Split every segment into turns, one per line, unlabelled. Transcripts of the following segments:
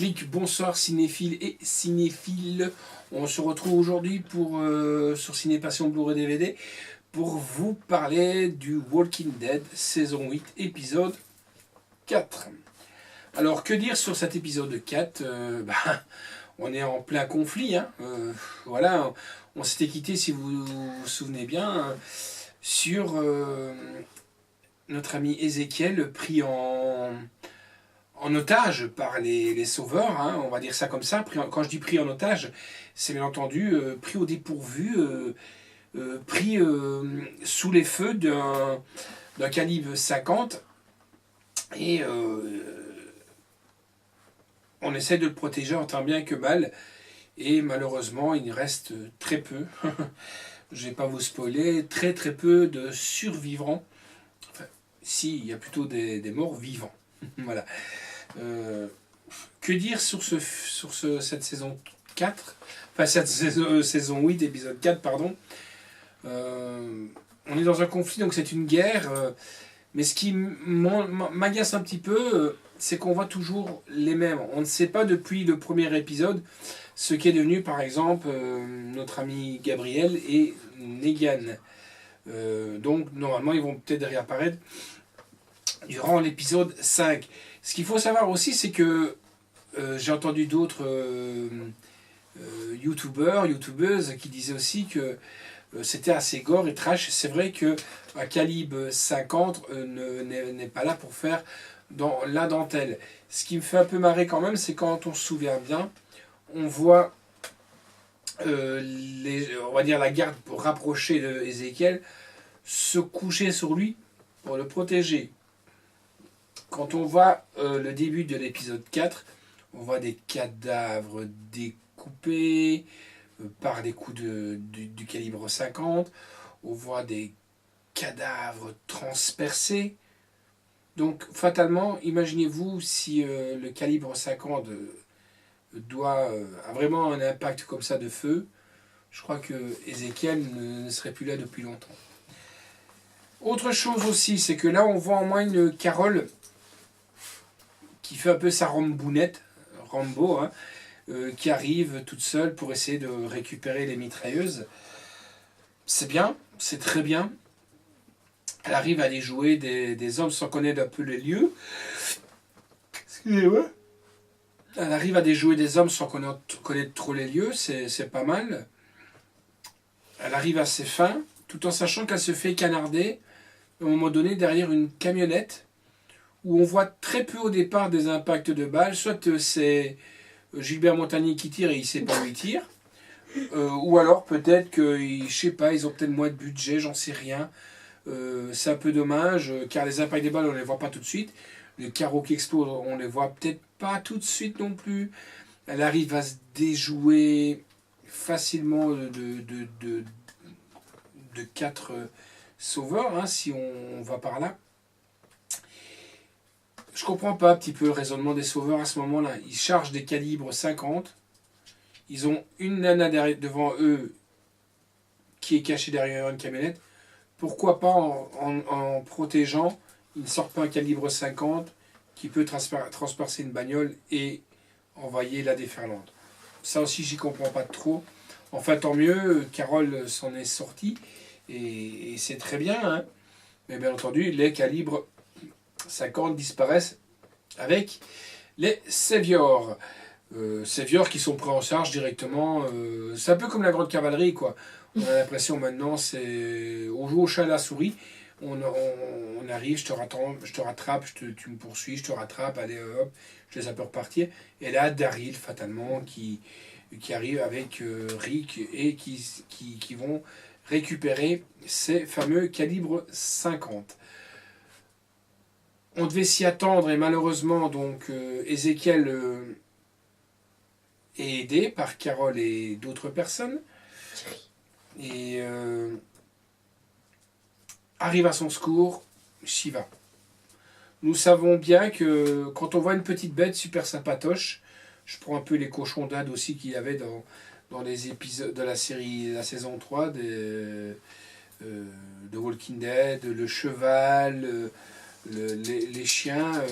flics, bonsoir cinéphiles et cinéphiles. On se retrouve aujourd'hui pour sur Ciné Passion Blu-ray DVD pour vous parler du Walking Dead saison 8 épisode 4. Alors que dire sur cet épisode 4 on est en plein conflit. Voilà, on s'était quitté, si vous vous souvenez bien, sur notre ami Ézéchiel pris en otage par les sauveurs, on va dire ça comme ça. Quand je dis pris en otage, c'est bien entendu pris au dépourvu, pris sous les feux d'un calibre 50, et on essaie de le protéger en tant bien que mal, et malheureusement il reste très peu, je ne vais pas vous spoiler, très peu de survivants. Enfin, si, il y a plutôt des morts vivants. Voilà. Que dire sur cette saison 4, enfin cette saison 8, épisode 4, pardon. On est dans un conflit, donc c'est une guerre, mais ce qui m'agace un petit peu, c'est qu'on voit toujours les mêmes. On ne sait pas depuis le premier épisode ce qu'est devenu, par exemple, notre ami Gabriel et Negan. Donc normalement ils vont peut-être réapparaître durant l'épisode 5. Ce qu'il faut savoir aussi, c'est que j'ai entendu d'autres youtubeuses qui disaient aussi que c'était assez gore et trash. C'est vrai qu'un calibre 50 n'est pas là pour faire dans la dentelle. Ce qui me fait un peu marrer quand même, c'est quand on se souvient bien, on voit on va dire la garde pour rapprocher de Ézéchiel se coucher sur lui pour le protéger. Quand on voit le début de l'épisode 4, on voit des cadavres découpés par des coups du calibre 50. On voit des cadavres transpercés. Donc fatalement, imaginez-vous si le calibre 50 a vraiment un impact comme ça de feu. Je crois que Ézéchiel ne serait plus là depuis longtemps. Autre chose aussi, c'est que là on voit en moins une Carole qui fait un peu sa rambounette, Rambo, qui arrive toute seule pour essayer de récupérer les mitrailleuses. C'est bien, c'est très bien. Elle arrive à aller jouer des hommes sans connaître un peu les lieux. Excusez-moi. Elle arrive à déjouer des hommes sans connaître trop les lieux, c'est pas mal. Elle arrive à ses fins, tout en sachant qu'elle se fait canarder, à un moment donné, derrière une camionnette, où on voit très peu au départ des impacts de balles. Soit c'est Gilbert Montagnier qui tire et il ne sait pas où il tire, ou alors peut-être que, je sais pas, ils ont peut-être moins de budget, j'en sais rien. C'est un peu dommage, car les impacts des balles, on ne les voit pas tout de suite. Les carreaux qui explosent, on ne les voit peut-être pas tout de suite non plus. Elle arrive à se déjouer facilement de 4 sauveurs, si on va par là. Je comprends pas un petit peu le raisonnement des sauveurs à ce moment-là. Ils chargent des calibres 50. Ils ont une nana devant eux qui est cachée derrière une camionnette. Pourquoi pas en protégeant, ils ne sortent pas un calibre 50 qui peut transpercer une bagnole et envoyer la déferlante. Ça aussi, j'y comprends pas trop. Enfin, tant mieux, Carole s'en est sortie et c'est très bien. Mais bien entendu, les calibres 50 disparaissent avec les Saviors. Saviors qui sont pris en charge directement. C'est un peu comme la grande cavalerie, quoi. On a l'impression maintenant, on joue au chat à la souris. On arrive, je te rattrape, tu me poursuis, je te rattrape, allez hop, je les ai peur repartir. Et là, Daryl, fatalement, qui arrive avec Rick et qui vont récupérer ces fameux calibres 50. On devait s'y attendre et malheureusement, donc, Ézéchiel est aidé par Carole et d'autres personnes. Et arrive à son secours Shiva. Nous savons bien que quand on voit une petite bête super sympatoche, je prends un peu les cochons d'Inde aussi qu'il y avait dans les épisodes de la série, la saison 3 de Walking Dead, le cheval, les chiens,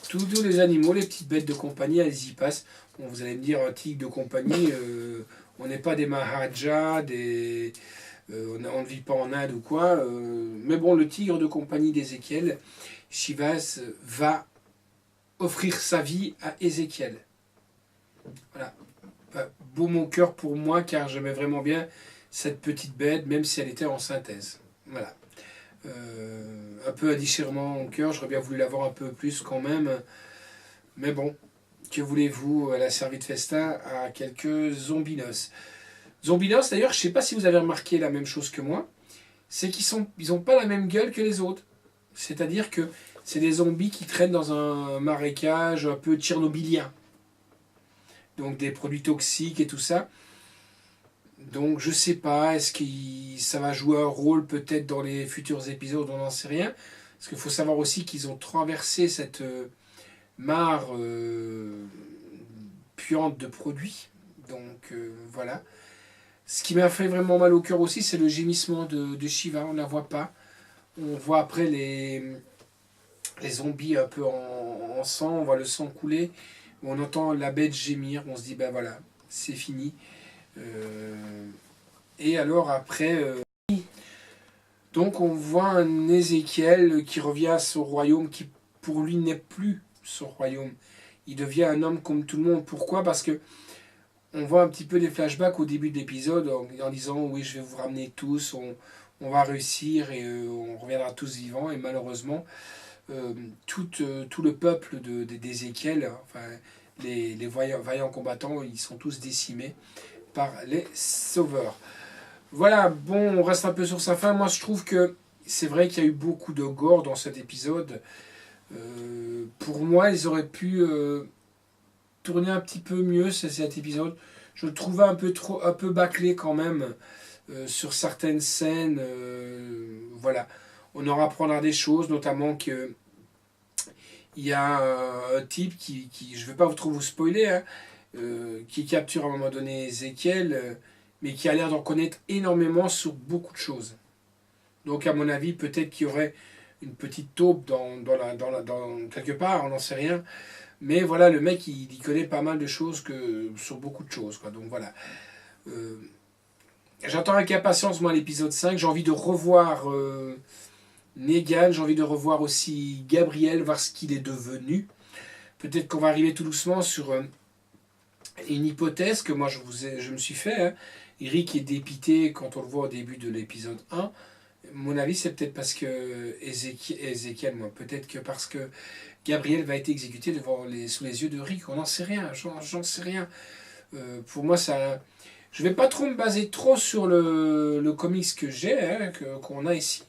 tous les animaux, les petites bêtes de compagnie, elles y passent. Bon, vous allez me dire, un tigre de compagnie, on n'est pas des Maharajas, on ne vit pas en Inde ou quoi. Mais bon, le tigre de compagnie d'Ézéchiel, Shivas va offrir sa vie à Ézéchiel. Voilà. Beau mon cœur pour moi, car j'aimais vraiment bien cette petite bête, même si elle était en synthèse. Voilà. Un peu un déchirement au cœur, j'aurais bien voulu l'avoir un peu plus quand même. Mais bon, que voulez-vous, elle a servi de festin à quelques zombinos. Zombinos, d'ailleurs, je ne sais pas si vous avez remarqué la même chose que moi, c'est qu'ils n'ont pas la même gueule que les autres. C'est-à-dire que c'est des zombies qui traînent dans un marécage un peu tchernobylien. Donc des produits toxiques et tout ça. Donc je sais pas, est-ce que ça va jouer un rôle peut-être dans les futurs épisodes, on n'en sait rien. Parce qu'il faut savoir aussi qu'ils ont traversé cette mare puante de produits. Donc voilà. Ce qui m'a fait vraiment mal au cœur aussi, c'est le gémissement de Shiva, on ne la voit pas. On voit après les zombies un peu en sang, on voit le sang couler. On entend la bête gémir, on se dit ben voilà, c'est fini. Et alors après, donc on voit un Ézéchiel qui revient à son royaume, qui pour lui n'est plus son royaume. Il devient un homme comme tout le monde. Pourquoi? Parce que on voit un petit peu des flashbacks au début de l'épisode en disant oui, je vais vous ramener tous, on va réussir et on reviendra tous vivants. Et malheureusement, tout le peuple d'Ézéchiel, enfin, les vaillants combattants, ils sont tous décimés par les sauveurs. Voilà, bon, on reste un peu sur sa fin. Moi, je trouve que c'est vrai qu'il y a eu beaucoup de gore dans cet épisode. Pour moi, ils auraient pu tourner un petit peu mieux cet épisode. Je le trouvais un peu bâclé quand même sur certaines scènes. Voilà, on en apprendra des choses, notamment que il y a un type qui je ne vais pas trop vous spoiler, hein, qui capture à un moment donné Ézéchiel, mais qui a l'air d'en connaître énormément sur beaucoup de choses. Donc à mon avis, peut-être qu'il y aurait une petite taupe dans quelque part, on n'en sait rien. Mais voilà, le mec, il connaît pas mal de choses sur beaucoup de choses, quoi. Donc voilà. J'attends avec impatience, moi, l'épisode 5. J'ai envie de revoir Negan, j'ai envie de revoir aussi Gabriel, voir ce qu'il est devenu. Peut-être qu'on va arriver tout doucement sur une hypothèse que moi je me suis fait. Hein. Rick est dépité quand on le voit au début de l'épisode 1. Mon avis, c'est peut-être parce que Ézéchiel, moi, peut-être que parce que Gabriel va être exécuté sous les yeux de Rick. On n'en sait rien, j'en sais rien. Pour moi, ça. Je vais pas trop me baser trop sur le comics que j'ai, hein, qu'on a ici.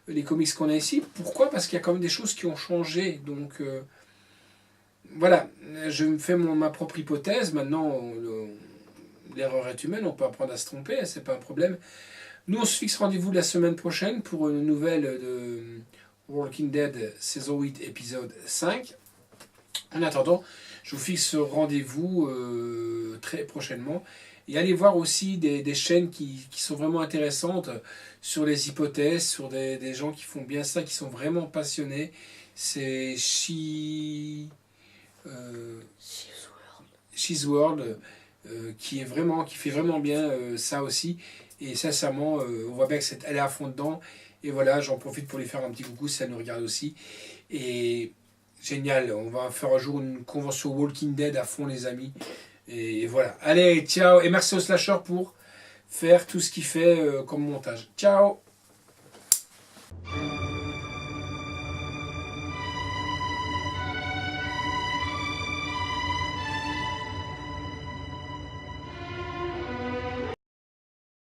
Les comics qu'on a ici. Pourquoi? Parce qu'il y a quand même des choses qui ont changé. Donc, voilà. Je me fais ma propre hypothèse. Maintenant, l'erreur est humaine. On peut apprendre à se tromper. C'est pas un problème. Nous, on se fixe rendez-vous la semaine prochaine pour une nouvelle de Walking Dead saison 8, épisode 5. En attendant, je vous fixe rendez-vous très prochainement. Et allez voir aussi des chaînes qui sont vraiment intéressantes sur les hypothèses, sur des gens qui font bien ça, qui sont vraiment passionnés. C'est She's World qui fait vraiment bien ça aussi. Et sincèrement, on voit bien qu'elle est à fond dedans. Et voilà, j'en profite pour lui faire un petit coucou si elle nous regarde aussi. Et génial, on va faire un jour une convention Walking Dead à fond, les amis. Et voilà. Allez, ciao. Et merci au Slasher pour faire tout ce qu'il fait comme montage. Ciao.